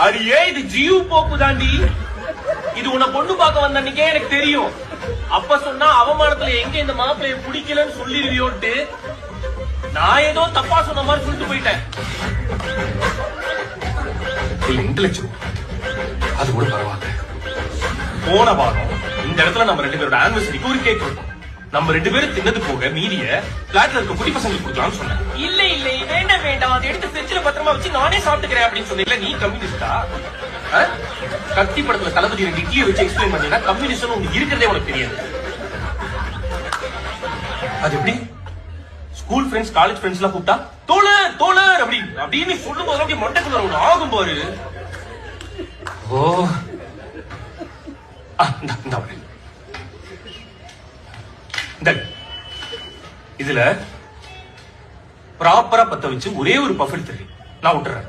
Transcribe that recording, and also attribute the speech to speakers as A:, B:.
A: அடியே இது ஜியு போக்கு தாண்டி. இது உன்னை பொண்ணு பார்க்க வந்த அன்னைக்கே எனக்கு தெரியும். அப்ப சொன்னா அவமானத்துல எங்க இந்த மாப்பிளைய பிடிக்கலன்னு சொல்லிருவியோன்ட்டு நான் ஏதோ தப்பா சொன்ன மாதிரி சொல்லிட்டு போயிட்டேன். இன்டெலெக்சுவல் அது கூட பரவாயில்ல. போன வாரம் இந்த இடத்துல நம்ம 2 பேரோட ஆனிவர்சரிக்கு ஒரு கேக் கொடுத்தோம். நம்ம 2 பேரும் தின்னது போக மீதிய பிளாட்ல இருக்க குட்டி பசங்களுக்கு கொடுக்கலாம்னு சொன்னேன். இல்ல இல்ல வேண்டாம் வேண்டாம், அதை எடுத்து ஃப்ரிட்ஜ்ல பத்திரமா வச்சு நானே சாப்பிட்டுக்கிறேன் அப்படின்னு சொன்னீங்க. நீ கம்யூனிஸ்டா? கத்தி படத்துல தளபதி 2 இட்லியை வச்சு எக்ஸ்பிளைன் பண்ணீங்கன்னா கம்யூனிஸ்ட் உனக்கு இருக்கிறதே உனக்கு தெரியாது. அது எப்படி ஸ்கூல் ஃப்ரெண்ட்ஸ் காலேஜ் ஃப்ரெண்ட்ஸ் எல்லாம் கூப்பிட்டா தோழர் தோழர் அப்படின்னு சொல்லும் போது அப்படியே மண்டைக்குள்ள ஒண்ணு ஆகும் பாரு. ஓ இதுல ப்ராப்பரா பத்த வச்சு ஒரே ஒரு பஃப் எடுத்துரு, நான் விட்டுறேன்.